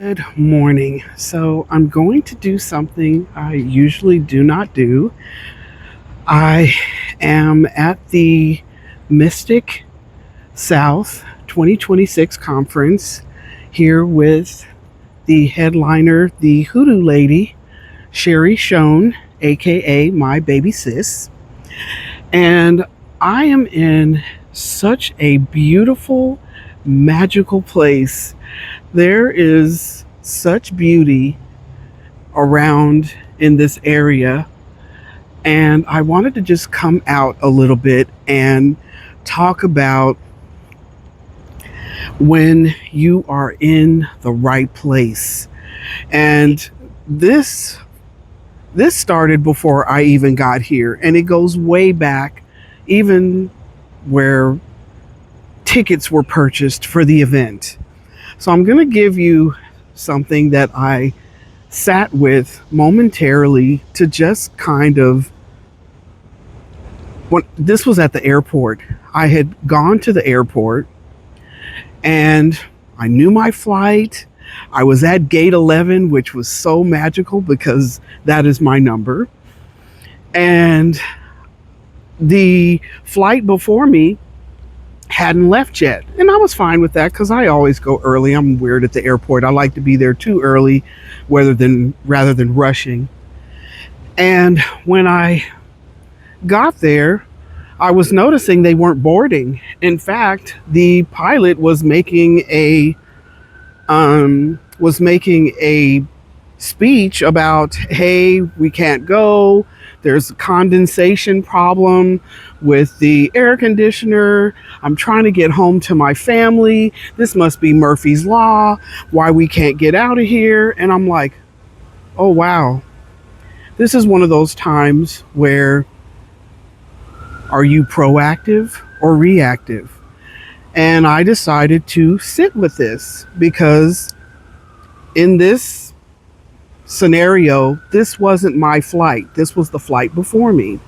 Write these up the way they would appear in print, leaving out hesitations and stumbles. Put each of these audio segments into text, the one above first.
Good morning. So, I'm going to do something I usually do not do. I am at the Mystic South 2026 conference here with the headliner, the Hoodoo Lady, Sherry Schoen, aka my baby sis. And I am in such a beautiful, magical place. There is such beauty around in this area, and I wanted to just come out a little bit and talk about when you are in the right place. And this this started before I even got here, and it goes way back, even where tickets were purchased for the event. So I'm going to give you something that I sat with momentarily to just kind of, when this was at the airport. I had gone to the airport and I knew my flight. I was at gate 11, which was so magical because that is my number. And the flight before me hadn't left yet. And I was fine with that because I always go early. I'm weird at the airport. I like to be there too early rather than rushing. And when I got there, I was noticing they weren't boarding. In fact, the pilot was making a speech about, hey, we can't go. There's a condensation problem with the air conditioner. I'm trying to get home to my family. This must be Murphy's Law, why we can't get out of here. And I'm like, oh, wow. This is one of those times where, are you proactive or reactive? And I decided to sit with this because in this scenario, this wasn't my flight. This was the flight before me.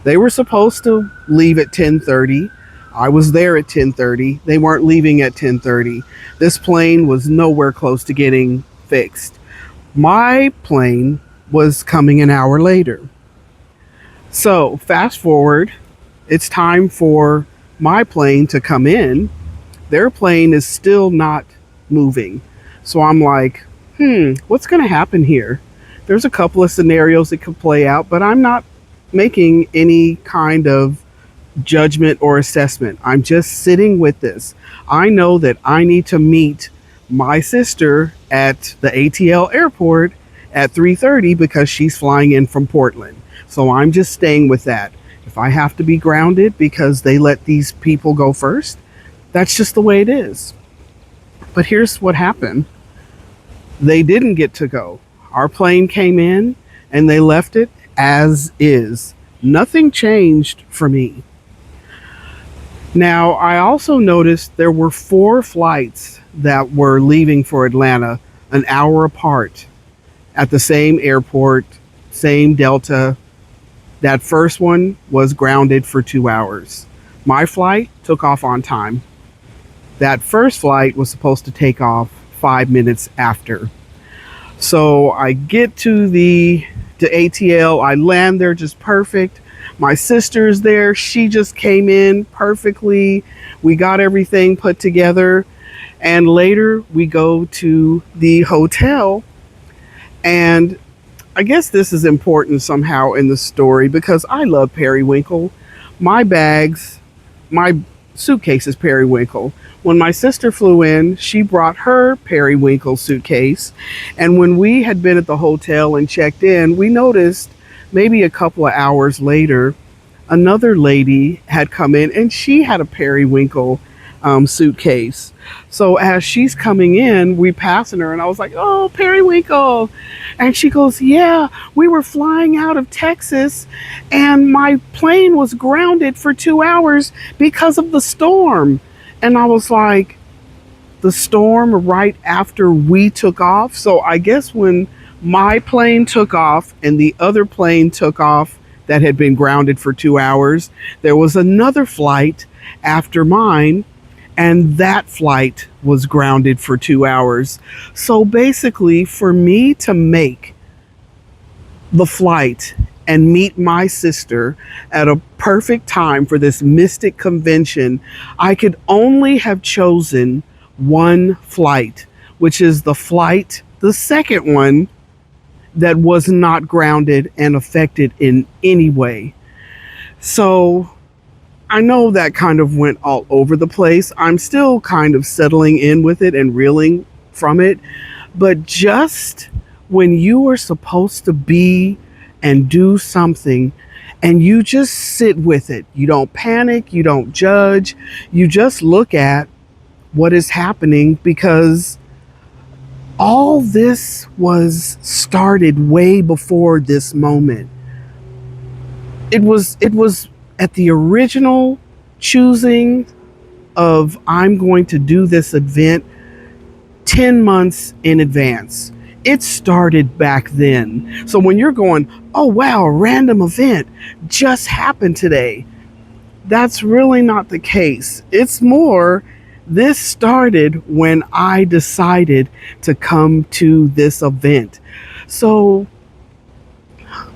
They were supposed to leave at 10:30. I was there at 10:30. They weren't leaving at 10:30. This plane was nowhere close to getting fixed. My plane was coming an hour later. So, fast forward, it's time for my plane to come in. Their plane is still not moving. So I'm like, what's going to happen here? There's a couple of scenarios that could play out, but I'm not making any kind of judgment or assessment. I'm just sitting with this. I know that I need to meet my sister at the ATL airport at 3:30 because she's flying in from Portland. So I'm just staying with that. If I have to be grounded because they let these people go first, that's just the way it is. But here's what happened. They didn't get to go. Our plane came in and they left it as is. Nothing changed for me. Now, I also noticed there were 4 flights that were leaving for Atlanta an hour apart at the same airport, same Delta. That first one was grounded for 2 hours. My flight took off on time. That first flight was supposed to take off 5 minutes after. So I get to ATL. I land there just perfect. My sister's there. She just came in perfectly. We got everything put together. And later we go to the hotel. And I guess this is important somehow in the story because I love Periwinkle. My bags, my suitcase is Periwinkle. When my sister flew in, she brought her Periwinkle suitcase. And when we had been at the hotel and checked in, we noticed maybe a couple of hours later, another lady had come in and she had a Periwinkle suitcase. So as she's coming in, we passing her, and I was like, "Oh, Periwinkle," and she goes, "Yeah, we were flying out of Texas, and my plane was grounded for 2 hours because of the storm." And I was like, "The storm right after we took off?" So I guess when my plane took off and the other plane took off that had been grounded for 2 hours, there was another flight after mine. and that flight was grounded for 2 hours. So basically, for me to make the flight and meet my sister at a perfect time for this Mystic convention, I could only have chosen one flight, which is the second one that was not grounded and affected in any way. So I know that kind of went all over the place. I'm still kind of settling in with it and reeling from it. But just when you are supposed to be and do something and you just sit with it, you don't panic, you don't judge, you just look at what is happening, because all this was started way before this moment. It was at the original choosing of, I'm going to do this event 10 months in advance. It started back then. So when you're going, oh wow, a random event just happened today, that's really not the case. It's more, this started when I decided to come to this event. So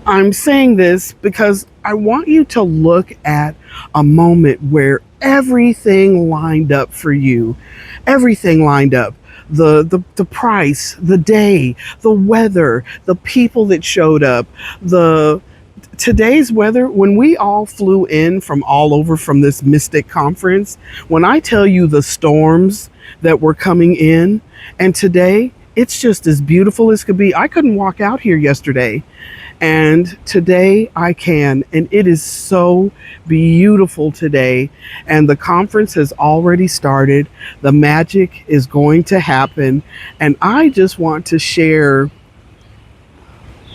I'm saying this because I want you to look at a moment where everything lined up for you. Everything lined up. The price, the day, the weather, the people that showed up, the today's weather, when we all flew in from all over from this Mystic conference, when I tell you the storms that were coming in, and today it's just as beautiful as could be. I couldn't walk out here yesterday, and today I can, and it is so beautiful today. And the conference has already started. The magic is going to happen, and I just want to share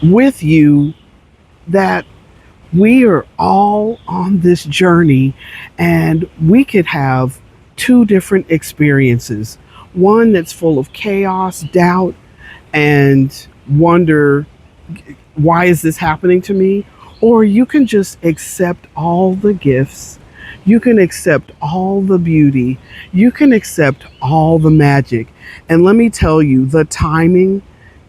with you that we are all on this journey, and we could have two different experiences: one that's full of chaos, doubt, and wonder, why is this happening to me? Or you can just accept all the gifts. You can accept all the beauty. You can accept all the magic. And let me tell you, the timing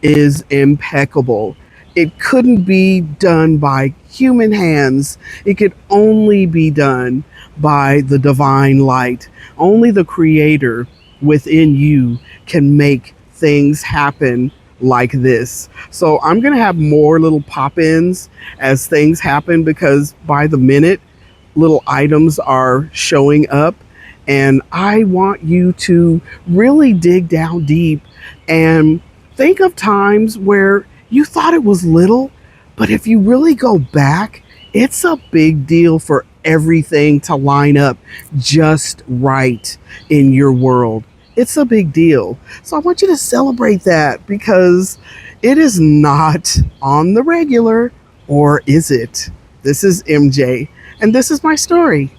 is impeccable. It couldn't be done by human hands. It could only be done by the divine light. Only the creator within you can make things happen like this. So I'm going to have more little pop-ins as things happen, because by the minute little items are showing up, and I want you to really dig down deep and think of times where you thought it was little, but if you really go back, it's a big deal for everything to line up just right in your world. It's a big deal. So I want you to celebrate that, because it is not on the regular, or is it? This is MJ, and this is my story.